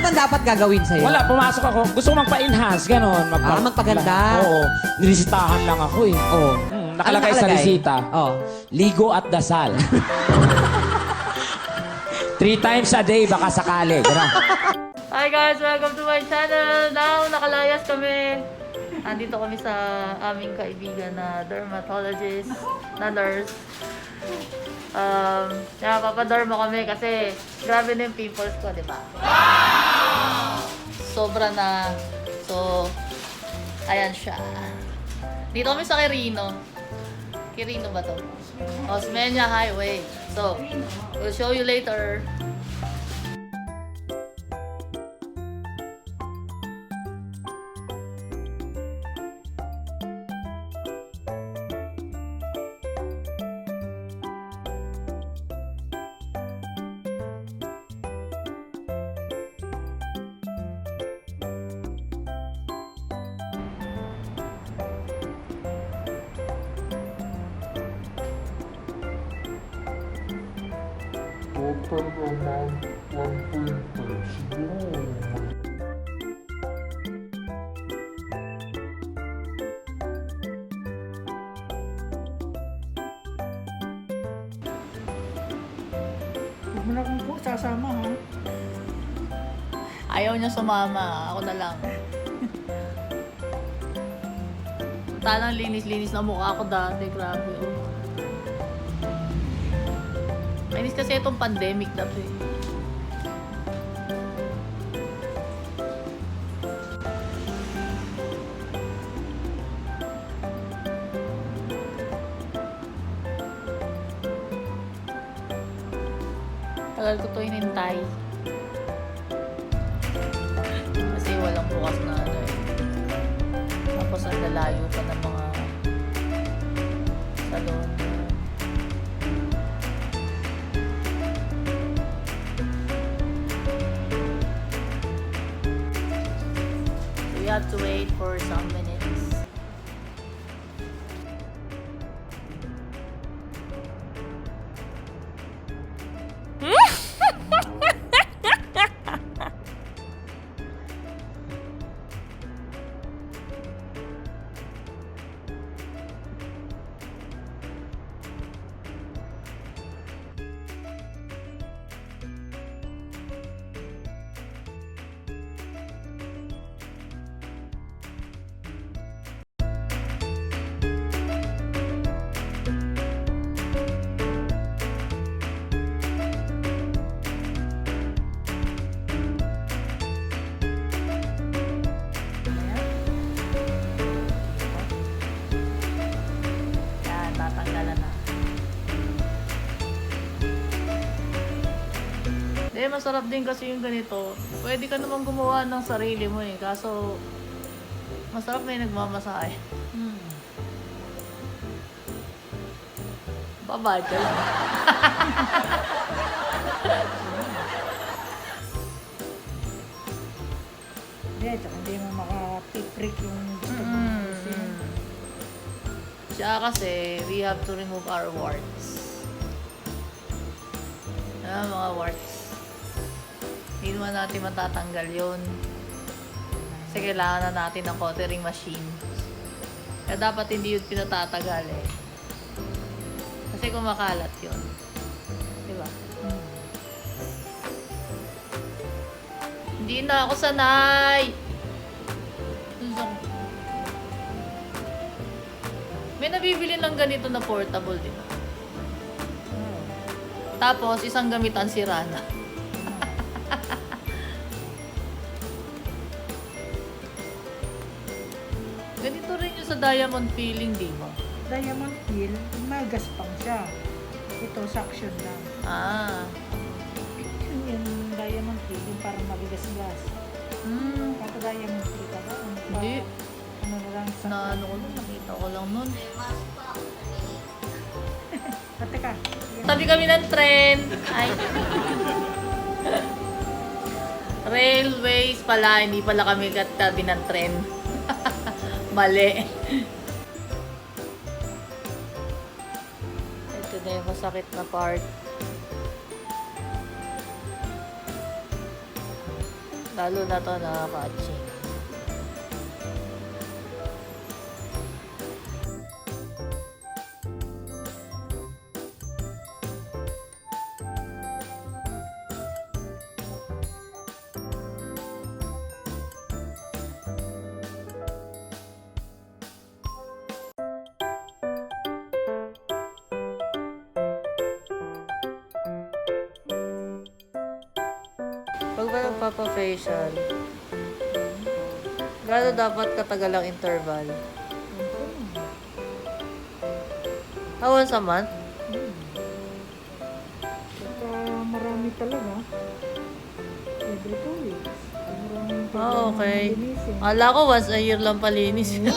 bang dapat gagawin sa'yo? Wala, pumasok ako. Gusto ko magpa-enhance, gano'n. Magpaganda. Oo. Nilisitahan lang ako eh. Oo. Nakalagay Ano sa resita. Oh. Ligo at dasal. 3 times a day, baka sakali. Gano'n. Hi guys! Welcome to my channel! Now, nakalayas kami. Andito kami sa aming kaibigan na dermatologist, na nurse. Kaya papaderma kami kasi grabe na yung pimples ko, di ba? Sobra na. So, ayan siya. Dito kami sa Quirino. Quirino ba to? Osmeña Highway. So, we'll show you later. Total amount 1.5 siguro. Huwag mo na kung po sasama, ha? Ayaw niya sumama. Ako na lang. Talang linis-linis na mukha ko dati. Grabe, oh. Kainis kasi itong pandemic dati. Tagal ko ito hinintay. Kasi walang bukas na ano eh. Tapos ang lalayo pa ng mga salon. We have to wait for some minutes. Yan, tatanggalan na. Masarap din kasi yung ganito. Pwede ka naman gumawa ng sarili mo eh. Kaso, masarap na yung nagmamasahe. Babadal. Hindi, tsaka hindi mo makapiprik yung gusto mo. Siya kasi, we have to remove our warts. Mga warts. Hindi naman natin matatanggal yun. Kasi kailangan na natin ng cottering machine. Kaya dapat hindi yun pinatatagal eh. Kasi kumakalat yun. Diba? Hindi na ako sanay! May nabibili ng ganito na portable, di ba? Tapos, isang gamitan sira na. Ganito rin yung sa diamond peeling, di ba? Diamond peel, magaspang siya. Ito, suction lang. Ah. Yung diamond peel, yung parang mabigas-gas. Kato diamond peel ka ba? Hindi. Ano na lang sa... Na ano ko nun, nakita ko lang nun. Teka. Tabi kami ng tren. Ay. Railways pala, hindi pala kami katabi ng tren. Mali. Ito na yung masakit na part. Lalo na to nakaka-aching. Pag ba nagpapa-facial, gaano dapat katagal ang interval? Once a month? Pagka marami talaga, every 2 weeks. Pag maraming Okay. linisin. Akala ko once a year lang palinis. Yan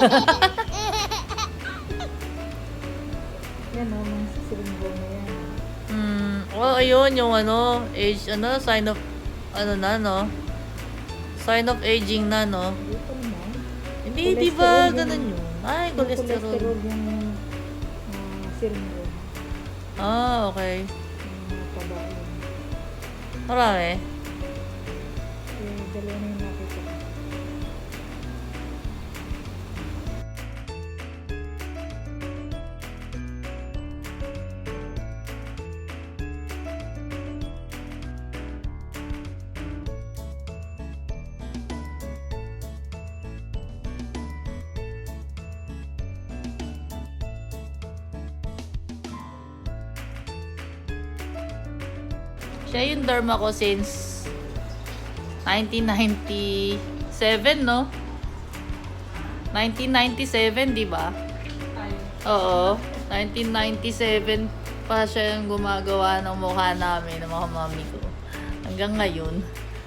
o, mga siringgo na yan. Ayun, yung age, sign of, sign of aging na, no? Hindi pa naman. Hindi, di ba Cholesterol ganun yun. yun? Ay, Yung cholesterol. yung siringgo. Okay. Yung taba yun. Marami. Dalawa na yung nakita ko. Siya yung derma ko since 1997, no? 1997, di ba? Oo. 1997 pa siya yung gumagawa ng mukha namin, ng mga mami ko. Hanggang ngayon.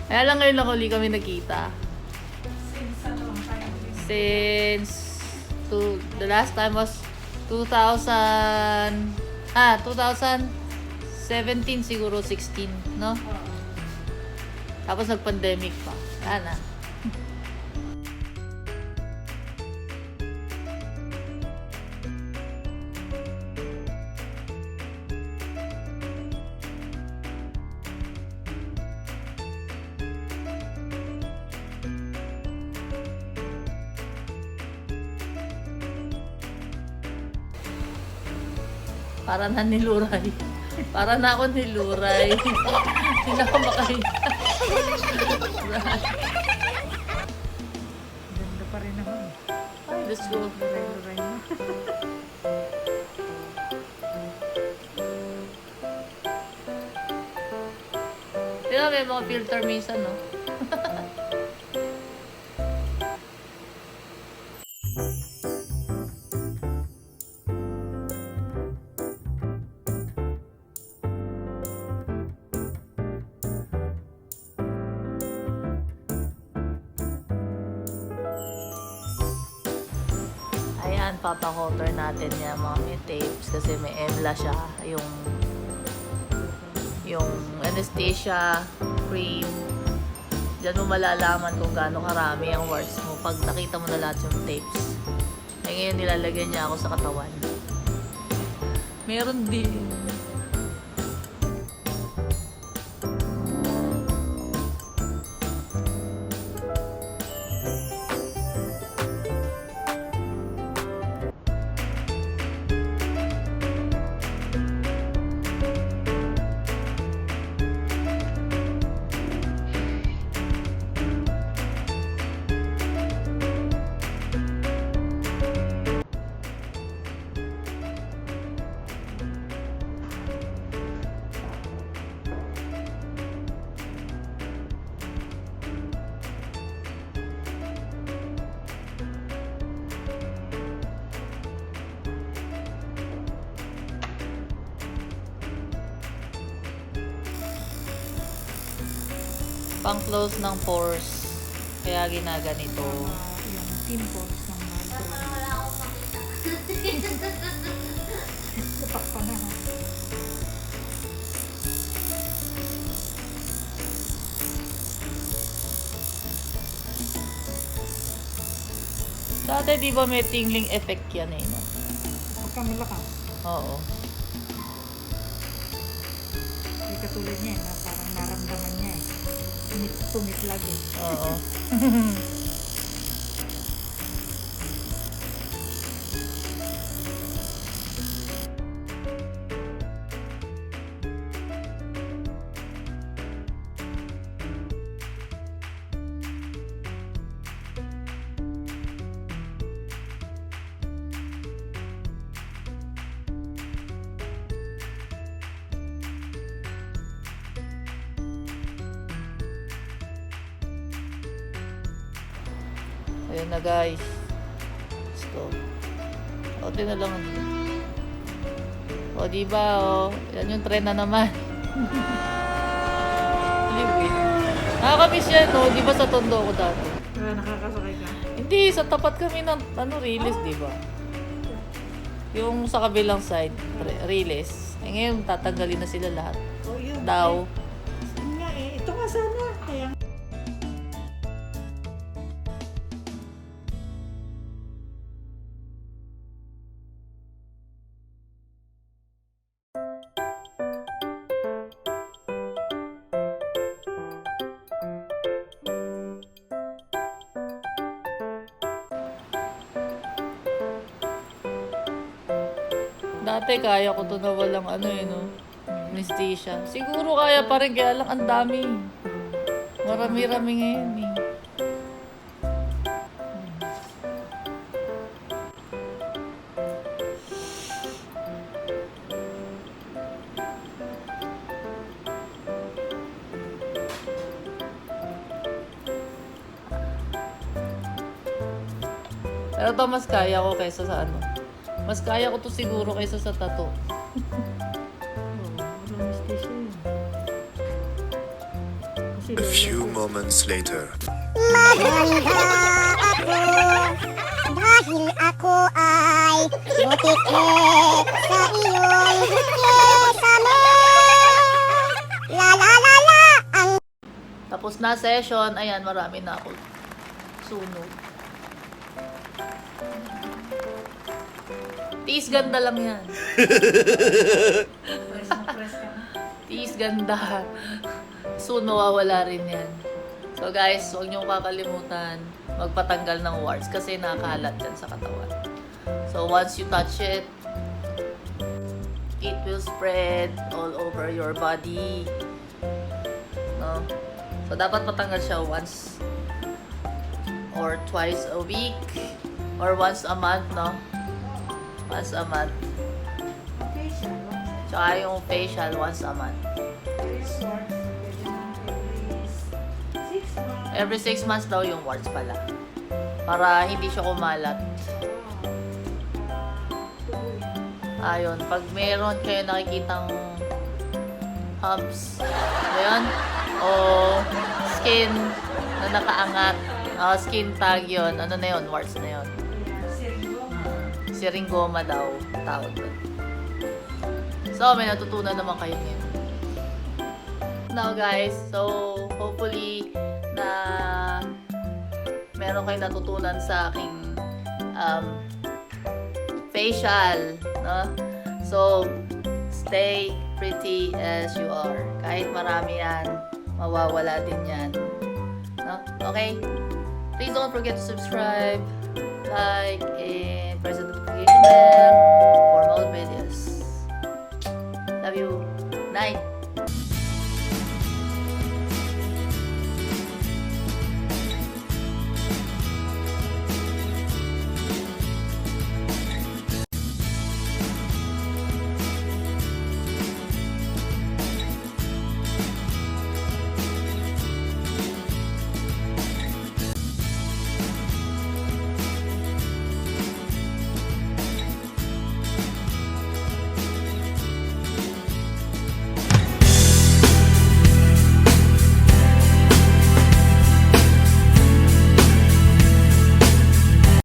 Kaya lang ngayon lang uli kami nakita. Since the last time was 2017 siguro, 16, no? Tapos nag-pandemic pa. Wala na. Para na niluray. Para na ako niluray. Hindi na ako makahinga. Ganda pa rin naman. Ay, let's go. Luray-luray na. Di ba may mga filter minsan, no? Ayan, papakover natin yung mga may tapes kasi may emla siya. Yung anesthesia cream. Diyan mo malalaman kung gaano karami ang warts mo pag nakita mo na lahat yung tapes. Eh ngayon nilalagyan niya ako sa katawan. Meron din. Pang-close ng pores. Kaya ginaganito. Yung pimples ng mga Lupak pa na ha. Dati di ba may tingling effect yan eh, no? Pagka malakas. Oo. May katulad niya na parang naramdaman niya eh. Tumiplag eh. Oo. Ayan na guys. Stop. O, na lang. O, diba, o. Yan yung tren na naman. Anyway. Nakakamiss yan, no? Di ba sa Tondo ko dati? Nakakasakay ka. Hindi, sa tapat kami ng, release, di ba? Yung sa kabilang side, release. Eh, ngayon, tatanggalin na sila lahat. Oh, yun. Daw. Yun nga eh. Ito nga sana. Kaya Dati kaya ko to na walang ano eh, no? Anesthesia. Siguro kaya pa rin, kaya lang ang dami. Marami-rami ngayon eh. Pero to mas kaya ko kaysa sa ano. Mas kaya ko to siguro kaysa sa tattoo. marami station yun. Kasi A few moments later. Maganda ako dahil ako ay butik-ek sa iyong kesame. La la la la ang Tapos na session, ayan, marami na ako sunog. Tiis ganda lang yan. press na press ka na. Tiis ganda. Soon mawawala rin yan. So guys, huwag niyong kakalimutan magpatanggal ng warts kasi nakakalat yan sa katawan. So once you touch it, it will spread all over your body. No? So dapat patanggal siya once or twice a week or once a month, no? Once a month. Facial. Tsaka yung facial once a month. Face wash. Pwede naman Every every 6 months. 6 months daw yung warts pala. Para hindi siya kumalat. Ayun, pag meron kayo nakikitang humps, ayun, o skin na nakaangat, skin tag yun, ano na yun, warts na yun. Siringoma daw, tawag doon. So, may natutunan naman kayo ngayon. Now guys, so hopefully na meron kayo natutunan sa aking facial, no? So, stay pretty as you are. Kahit marami yan, mawawala din yan. No? Okay? Please don't forget to subscribe, like,